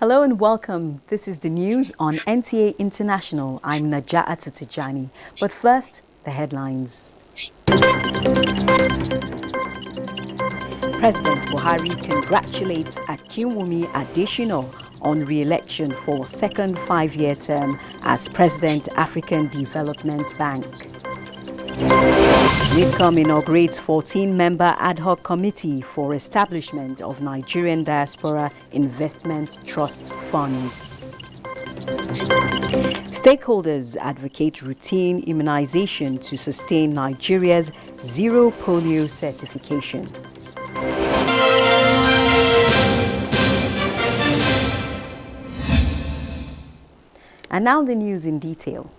Hello and welcome. This is the news on NTA International. I'm Najaa Tijani. But first, the headlines. President Buhari congratulates Akinwumi Adesina on re-election for second five-year term as President, African Development Bank. NIDCOM inaugurates 14-member ad hoc committee for establishment of Nigerian Diaspora Investment Trust Fund. Stakeholders advocate routine immunization to sustain Nigeria's zero polio certification. And now the news in detail.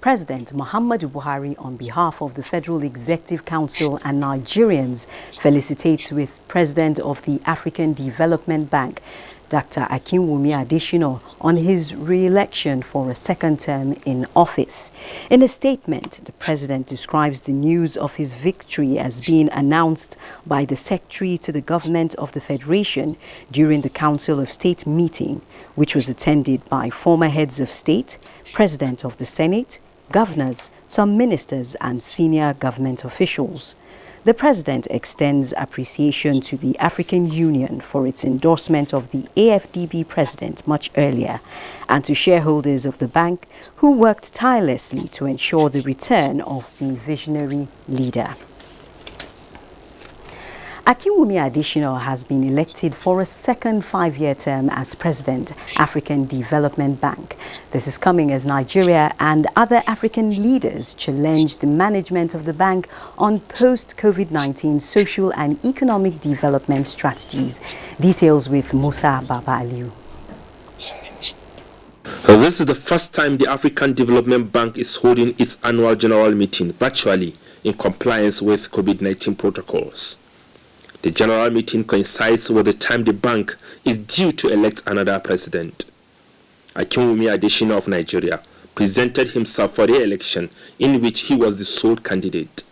President Muhammadu Buhari, on behalf of the Federal Executive Council and Nigerians, felicitates with President of the African Development Bank, Dr. Akinwumi Adesina, on his re-election for a second term in office. In a statement, the President describes the news of his victory as being announced by the Secretary to the Government of the Federation during the Council of State meeting, which was attended by former heads of state, President of the Senate, governors, some ministers and senior government officials. The President extends appreciation to the African Union for its endorsement of the AFDB President much earlier, and to shareholders of the bank who worked tirelessly to ensure the return of the visionary leader. Akinwumi Adesina has been elected for a second five-year term as President, African Development Bank. This is coming as Nigeria and other African leaders challenge the management of the bank on post-COVID-19 social and economic development strategies. Details with Musa Baba Aliu. This is the first time the African Development Bank is holding its annual general meeting virtually in compliance with COVID-19 protocols. The general meeting coincides with the time the bank is due to elect another president. Akinwumi Adesina of Nigeria presented himself for the election in which he was the sole candidate.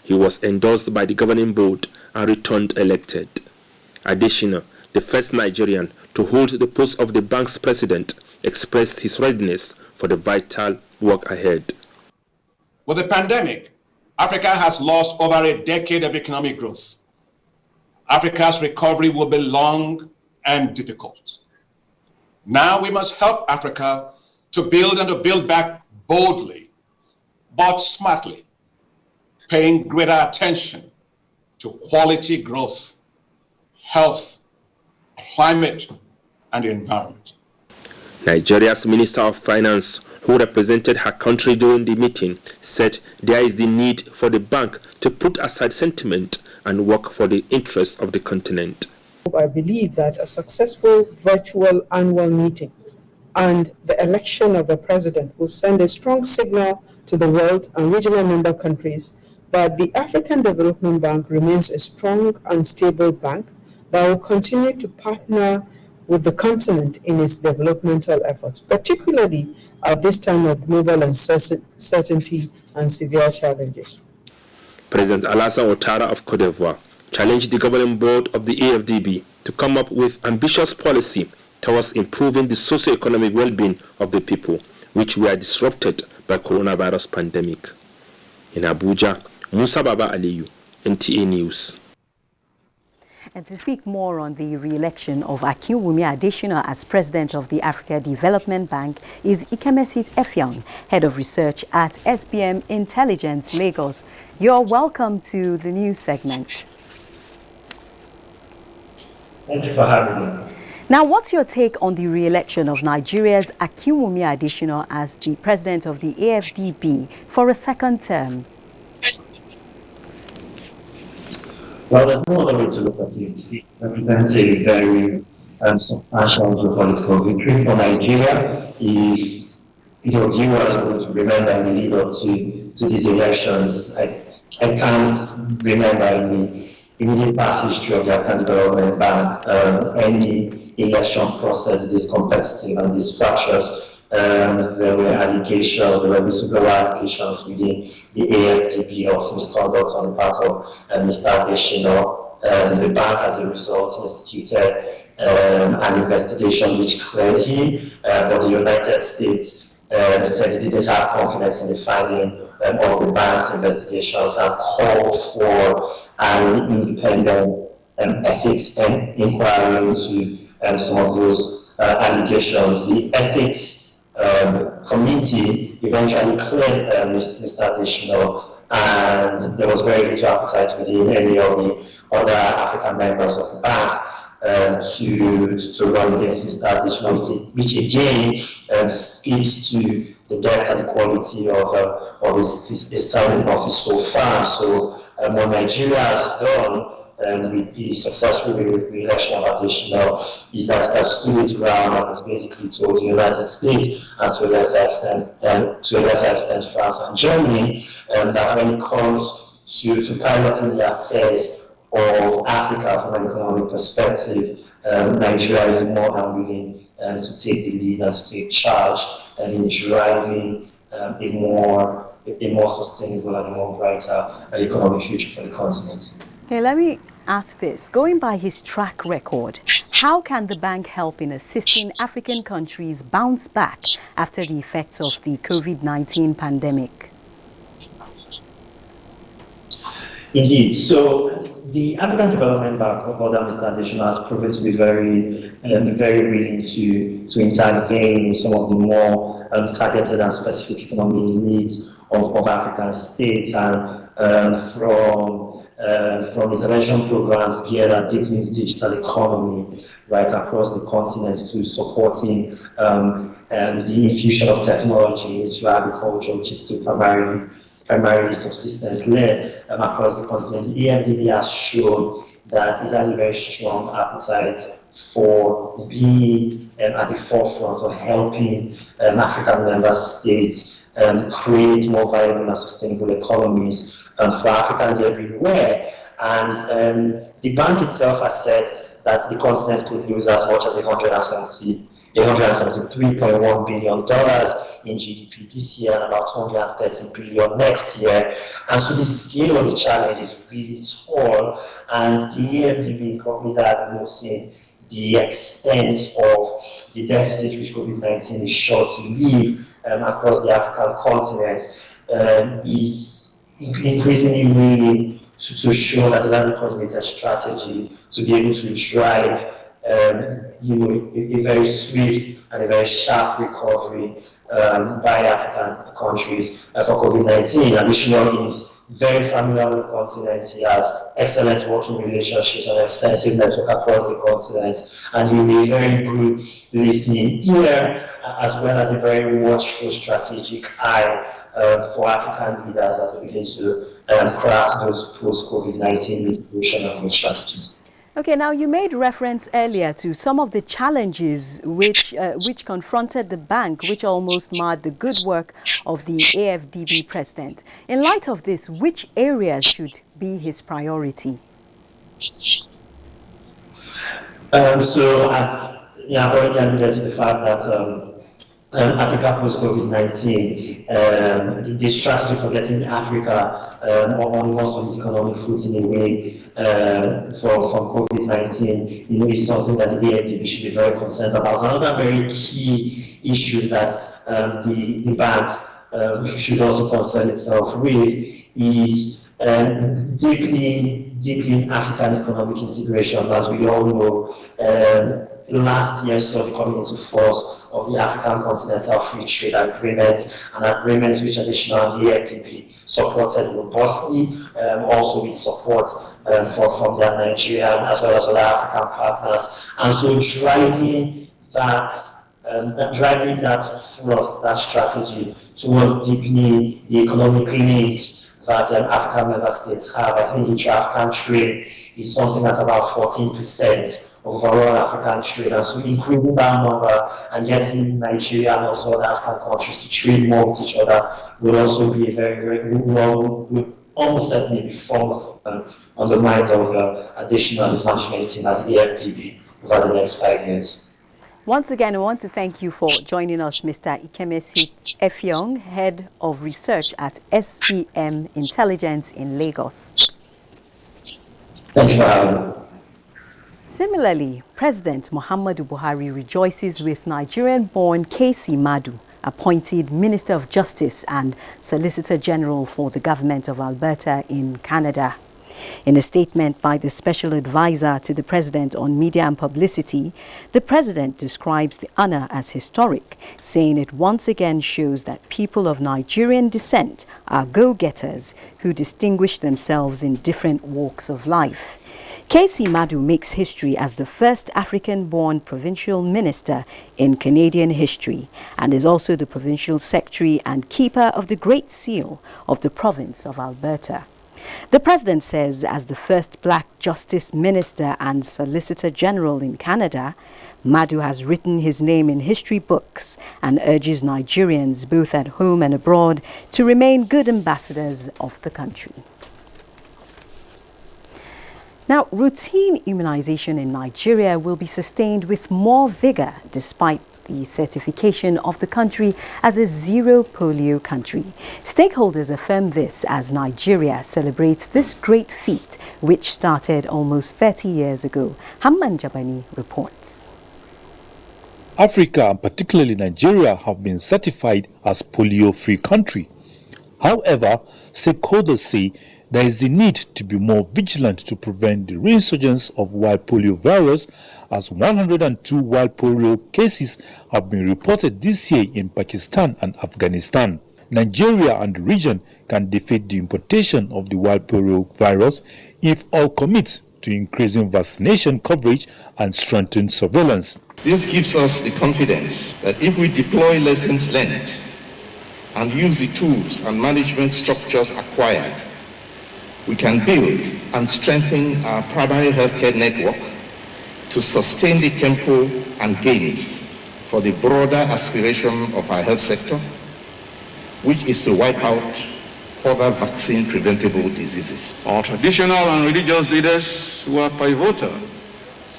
He was endorsed by the governing board and returned elected. Adesina, the first Nigerian to hold the post of the bank's president, expressed his readiness for the vital work ahead. With the pandemic, Africa has lost over a decade of economic growth. Africa's recovery will be long and difficult. Now we must help Africa to build and to build back boldly, but smartly, paying greater attention to quality growth, health, climate, and environment. Nigeria's Minister of Finance, who represented her country during the meeting, said there is the need for the bank to put aside sentiment and work for the interests of the continent. I believe that a successful virtual annual meeting and the election of the president will send a strong signal to the world and regional member countries that the African Development Bank remains a strong and stable bank that will continue to partner with the continent in its developmental efforts, particularly at this time of global uncertainty and severe challenges. President Alassane Ouattara of Cote d'Ivoire challenged the governing board of the AFDB to come up with ambitious policy towards improving the socio-economic well-being of the people, which were disrupted by coronavirus pandemic. In Abuja, Musa Baba Aliyu, NTA News. And to speak more on the re-election of Akinwumi Adesina as President of the Africa Development Bank is Ikemesit Effiong, Head of Research at SBM Intelligence, Lagos. You're welcome to the news segment. Thank you for having me. Now, what's your take on the re-election of Nigeria's Akinwumi Adesina as the President of the AFDB for a second term? Well, there's no other way to look at it. It represents a very substantial geopolitical victory for Nigeria. If viewers would remember in the lead up to these elections, I can't remember in the immediate past history of the African Development Bank any election process this competitive and this fractious. There were allegations, there were whistleblower allegations within the AFDB of misconduct on the part of Mr. Adesina. The bank, as a result, instituted an investigation which cleared him, but the United States said it didn't have confidence in the finding of the bank's investigations and called for an independent ethics inquiry into some of those allegations. The ethics committee eventually cleared Mr. Additional, and there was very little appetite within any of the other African members of the bank to run against Mr. Additional, which again speaks to the depth and the quality of his time in office so far. So what Nigeria has done with the successful re-election of Additional is that it has stood its ground and has basically told the United States and to a lesser extent France and Germany that when it comes to piloting the affairs of Africa from an economic perspective, Nigeria is more than willing to take the lead and to take charge in driving a more sustainable and a more brighter economic future for the continent. Okay, let me ask this. Going by his track record, how can the bank help in assisting African countries bounce back after the effects of the COVID-19 pandemic? Indeed. So the African Development Bank, under Mr. Additional, has proven to be very willing to intervene in some of the more targeted and specific economic needs of African states, and from intervention programs geared at deepening the digital economy right across the continent to supporting the infusion of technology into agriculture, which is still primarily subsistence-led across the continent. The EMDB has shown that it has a very strong appetite for being at the forefront of helping African member states create more viable and sustainable economies for Africans everywhere. And the bank itself has said that the continent could lose as much as $173.1 billion in GDP this year and about $230 billion next year. And so the scale of the challenge is really tall, and the EMDB probably diagnosing the extent of the deficit which COVID-19 is sure to leave across the African continent is increasingly willing to show that it has a coordinated strategy to be able to drive a very swift and a very sharp recovery by African countries for COVID-19. Additional is very familiar with the continent. He has excellent working relationships and extensive network across the continent, and he'll be a very good listening ear as well as a very watchful strategic eye for African leaders as they begin to craft those post-COVID-19 mitigation and strategies. Okay, now you made reference earlier to some of the challenges which confronted the bank, which almost marred the good work of the AFDB president. In light of this, which areas should be his priority? I've already alluded to the fact that Africa post-COVID-19, the strategy for getting Africa on more solid economic footing away from COVID-19, is something that the AFDB should be very concerned about. Another very key issue that the bank should also concern itself with is deepening African economic integration. As we all know, last year saw the coming into force of the African Continental Free Trade Agreement, an agreement which additional the AFDB supported robustly, also with support from their Nigerian as well as other African partners. And so driving that strategy towards deepening the economic links that African member states have. I think intra-African trade is something at about 14% of overall African trade, and so increasing that number and getting Nigeria and also other African countries to trade more with each other will also be a very, very would almost certainly be foremost on the mind of additional management team at the AFDB over the next 5 years. Once again, I want to thank you for joining us, Mr. Ikemesi Effiong, Head of Research at SPM Intelligence in Lagos. Thank you for having me. Similarly, President Muhammadu Buhari rejoices with Nigerian-born K.C. Madu, appointed Minister of Justice and Solicitor General for the Government of Alberta in Canada. In a statement by the Special Advisor to the President on Media and Publicity, the President describes the honor as historic, saying it once again shows that people of Nigerian descent are go-getters who distinguish themselves in different walks of life. K.C. Madu makes history as the first African-born provincial minister in Canadian history and is also the provincial secretary and keeper of the Great Seal of the province of Alberta. The President says as the first black justice minister and solicitor general in Canada, Madu has written his name in history books and urges Nigerians both at home and abroad to remain good ambassadors of the country. Now, routine immunization in Nigeria will be sustained with more vigor despite the certification of the country as a zero polio country. Stakeholders affirm this as Nigeria celebrates this great feat, which started almost 30 years ago. Hamman Jabani reports. Africa, and particularly Nigeria, have been certified as polio-free country. However, stakeholders say there is the need to be more vigilant to prevent the resurgence of wild polio virus, as 102 wild polio cases have been reported this year in Pakistan and Afghanistan. Nigeria and the region can defeat the importation of the wild polio virus if all commit to increasing vaccination coverage and strengthen surveillance. This gives us the confidence that if we deploy lessons learned and use the tools and management structures acquired, we can build and strengthen our primary healthcare network to sustain the tempo and gains for the broader aspiration of our health sector, which is to wipe out other vaccine-preventable diseases. Our traditional and religious leaders were pivotal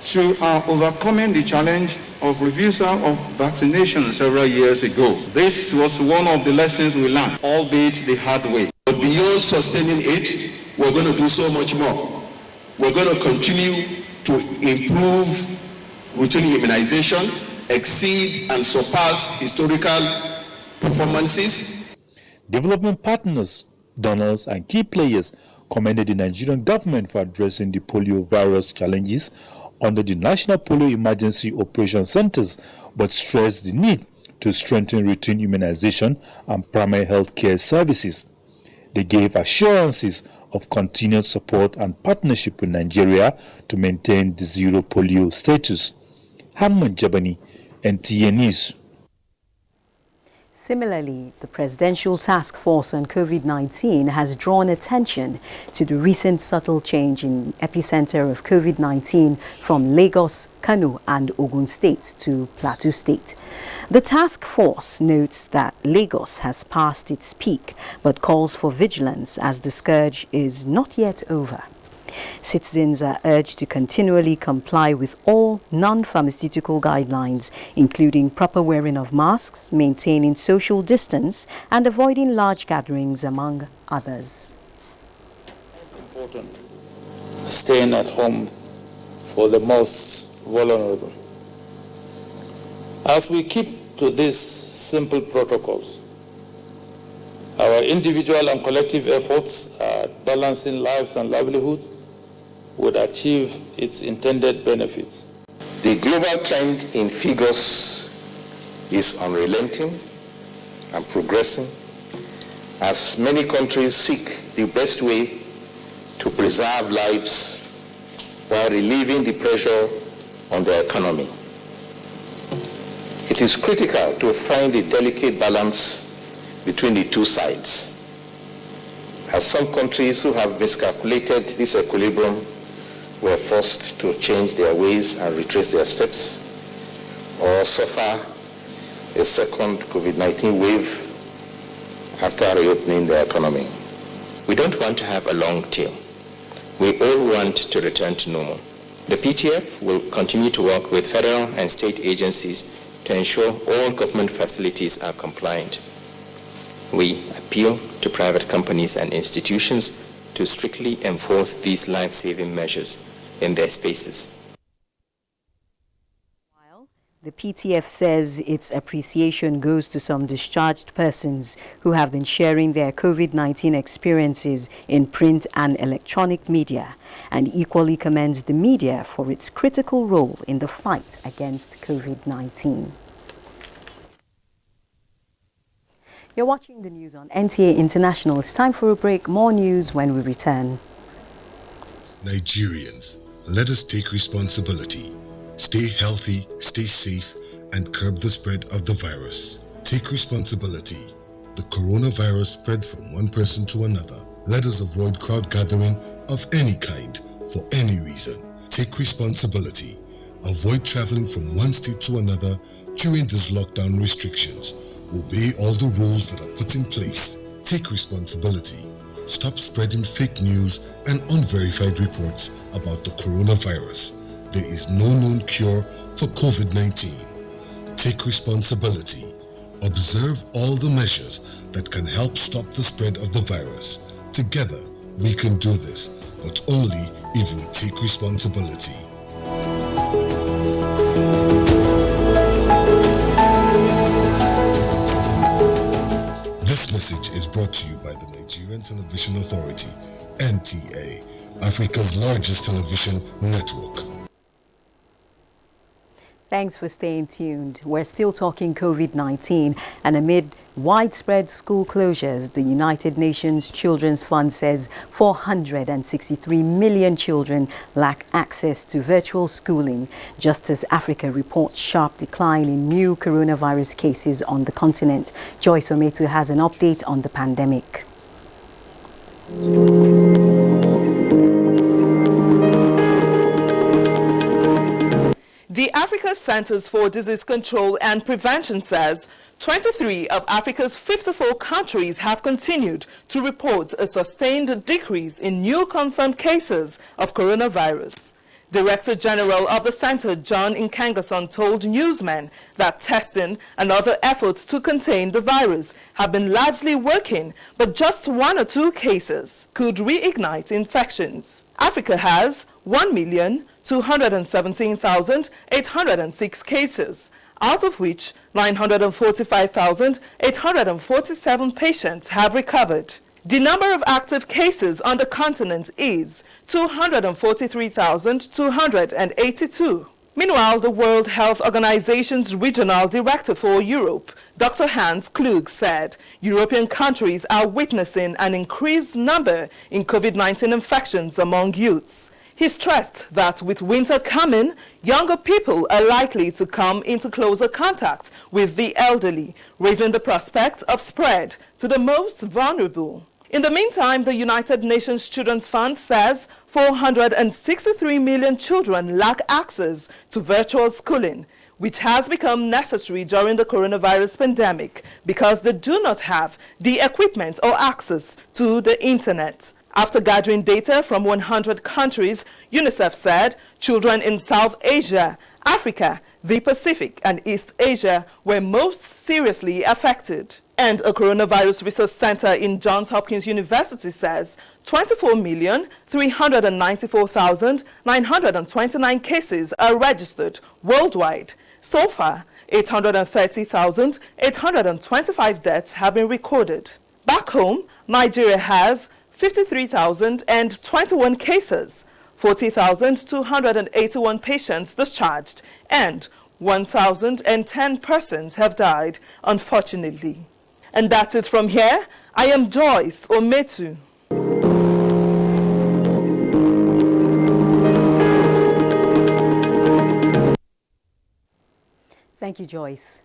to our overcoming the challenge of refusal of vaccination several years ago. This was one of the lessons we learned, albeit the hard way. But beyond sustaining it, we're going to do so much more. We're going to continue to improve routine immunization, exceed and surpass historical performances. Development partners, donors and key players commended the Nigerian government for addressing the polio virus challenges under the National Polio Emergency Operation Centers, but stressed the need to strengthen routine immunization and primary health care services. They gave assurances of continued support and partnership with Nigeria to maintain the zero polio status. Hamman Jabani, NTA News. Similarly, the Presidential Task Force on COVID-19 has drawn attention to the recent subtle change in epicenter of COVID-19 from Lagos, Kano and Ogun states to Plateau State. The task force notes that Lagos has passed its peak but calls for vigilance as the scourge is not yet over. Citizens are urged to continually comply with all non-pharmaceutical guidelines, including proper wearing of masks, maintaining social distance, and avoiding large gatherings, among others. It's important staying at home for the most vulnerable. As we keep to these simple protocols, our individual and collective efforts at balancing lives and livelihoods would achieve its intended benefits. The global trend in figures is unrelenting and progressing as many countries seek the best way to preserve lives while relieving the pressure on their economy. It is critical to find a delicate balance between the two sides, as some countries who have miscalculated this equilibrium were forced to change their ways and retrace their steps, or suffer a second COVID-19 wave after reopening their economy. We don't want to have a long tail. We all want to return to normal. The PTF will continue to work with federal and state agencies to ensure all government facilities are compliant. We appeal to private companies and institutions to strictly enforce these life-saving measures in their spaces. The PTF says its appreciation goes to some discharged persons who have been sharing their COVID-19 experiences in print and electronic media, and equally commends the media for its critical role in the fight against COVID-19. You're watching the news on NTA International. It's time for a break. More news when we return. Nigerians, let us take responsibility. Stay healthy, stay safe, and curb the spread of the virus. Take responsibility. The coronavirus spreads from one person to another. Let us avoid crowd gathering of any kind for any reason. Take responsibility. Avoid traveling from one state to another during these lockdown restrictions. Obey all the rules that are put in place. Take responsibility. Stop spreading fake news and unverified reports about the coronavirus. There is no known cure for COVID-19. Take responsibility. Observe all the measures that can help stop the spread of the virus. Together, we can do this, but only if we take responsibility. This message is brought to you by the Nigerian Television Authority, NTA, Africa's largest television network. Thanks for staying tuned. We're still talking COVID-19, and amid widespread school closures, the United Nations Children's Fund says 463 million children lack access to virtual schooling, just as Africa reports sharp decline in new coronavirus cases on the continent. Joyce Ometu has an update on the pandemic. The Africa Centers for Disease Control and Prevention says 23 of Africa's 54 countries have continued to report a sustained decrease in new confirmed cases of coronavirus. Director General of the center, John Nkangason, told newsmen that testing and other efforts to contain the virus have been largely working, but just 1 or 2 cases could reignite infections. Africa has 1,217,806 cases, out of which 945,847 patients have recovered. The number of active cases on the continent is 243,282. Meanwhile, the World Health Organization's Regional Director for Europe, Dr. Hans Klug, said European countries are witnessing an increased number in COVID-19 infections among youths. He stressed that with winter coming, younger people are likely to come into closer contact with the elderly, raising the prospect of spread to the most vulnerable. In the meantime, the United Nations Children's Fund says 463 million children lack access to virtual schooling, which has become necessary during the coronavirus pandemic because they do not have the equipment or access to the internet. After gathering data from 100 countries, UNICEF said children in South Asia, Africa, the Pacific, and East Asia were most seriously affected. And a coronavirus research center in Johns Hopkins University says 24,394,929 cases are registered worldwide. So far, 830,825 deaths have been recorded. Back home, Nigeria has 53,021 cases, 40,281 patients discharged, and 1,010 persons have died, unfortunately. And that's it from here. I am Joyce Ometu. Thank you, Joyce.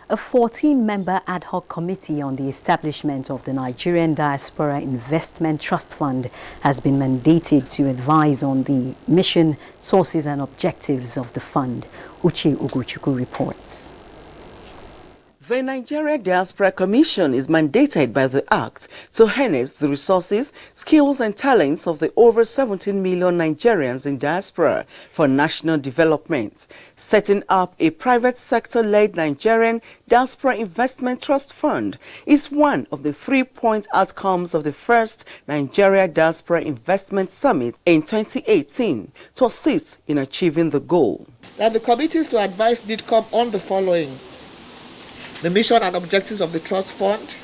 A 14-member ad hoc committee on the establishment of the Nigerian Diaspora Investment Trust Fund has been mandated to advise on the mission, sources and objectives of the fund. Uche Ugochukwu reports. The Nigeria Diaspora Commission is mandated by the Act to harness the resources, skills and talents of the over 17 million Nigerians in diaspora for national development. Setting up a private sector-led Nigerian Diaspora Investment Trust Fund is one of the 3-point outcomes of the first Nigeria Diaspora Investment Summit in 2018 to assist in achieving the goal. Now the committees to advise NIDCOM on the following: the mission and objectives of the trust fund,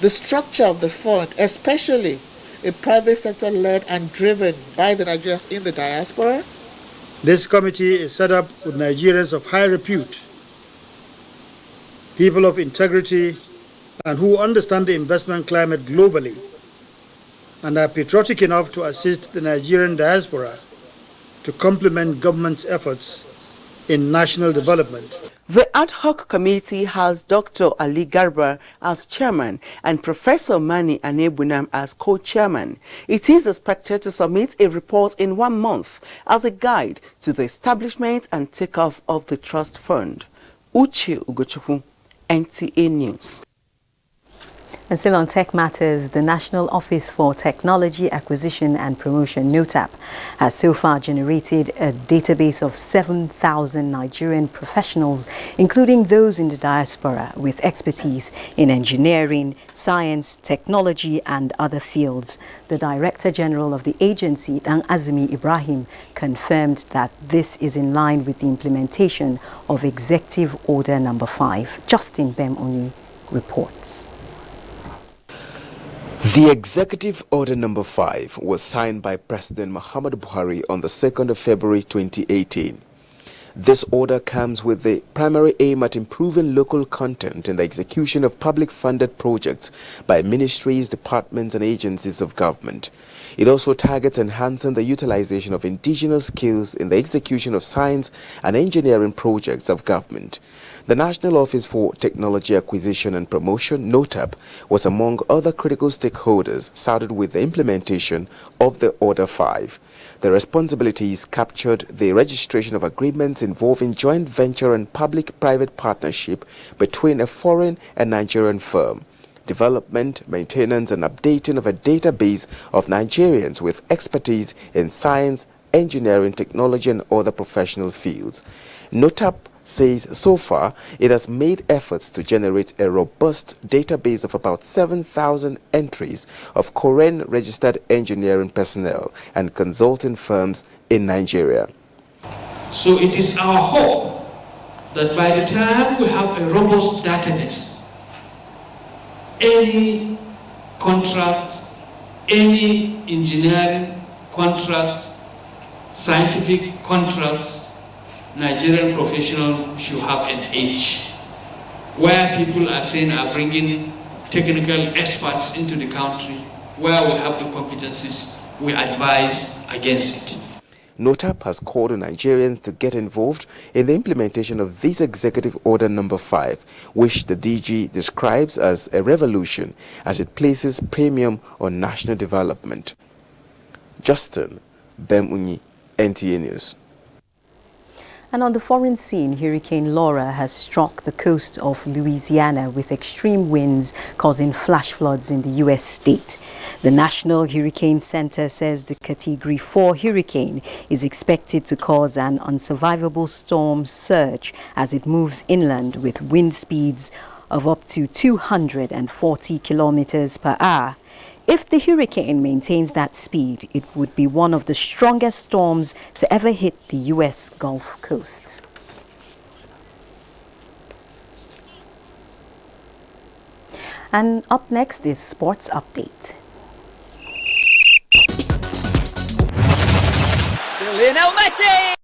the structure of the fund, especially a private sector led and driven by the Nigerians in the diaspora. This committee is set up with Nigerians of high repute, people of integrity, and who understand the investment climate globally and are patriotic enough to assist the Nigerian diaspora to complement government's efforts in national development. The ad hoc committee has Dr. Ali Garba as chairman and Professor Mani Anebunam as co-chairman. It is expected to submit a report in 1 month as a guide to the establishment and takeoff of the trust fund. Uche Ugochukwu, NTA News. And still on tech matters, the National Office for Technology Acquisition and Promotion, NOTAP, has so far generated a database of 7,000 Nigerian professionals, including those in the diaspora with expertise in engineering, science, technology and other fields. The Director General of the agency, Dan Azumi Ibrahim, confirmed that this is in line with the implementation of Executive Order No. 5. Justin Bem-Onyi reports. The Executive Order No. 5 was signed by President Muhammadu Buhari on the 2nd of February 2018. This order comes with the primary aim at improving local content in the execution of public-funded projects by ministries, departments and agencies of government. It also targets enhancing the utilization of indigenous skills in the execution of science and engineering projects of government. The National Office for Technology Acquisition and Promotion, NOTAP, was among other critical stakeholders saddled with the implementation of the Order 5. The responsibilities captured the registration of agreements involving joint venture and public-private partnership between a foreign and Nigerian firm, development, maintenance and updating of a database of Nigerians with expertise in science, engineering, technology and other professional fields. NOTAP says so far it has made efforts to generate a robust database of about 7,000 entries of Korean registered engineering personnel and consulting firms in Nigeria. So it is our hope that by the time we have a robust database, any contract, any engineering contracts, scientific contracts, Nigerian professionals should have an edge. Where people are saying are bringing technical experts into the country, where we have the competencies, we advise against it. NOTAP has called on Nigerians to get involved in the implementation of this Executive Order No. 5, which the DG describes as a revolution as it places premium on national development. Justin Bem-Onyi, NTA News. And on the foreign scene, Hurricane Laura has struck the coast of Louisiana with extreme winds causing flash floods in the U.S. state. The National Hurricane Center says the Category 4 hurricane is expected to cause an unsurvivable storm surge as it moves inland with wind speeds of up to 240 kilometers per hour. If the hurricane maintains that speed, it would be one of the strongest storms to ever hit the U.S. Gulf Coast. And up next is Sports Update. Still Lionel Messi!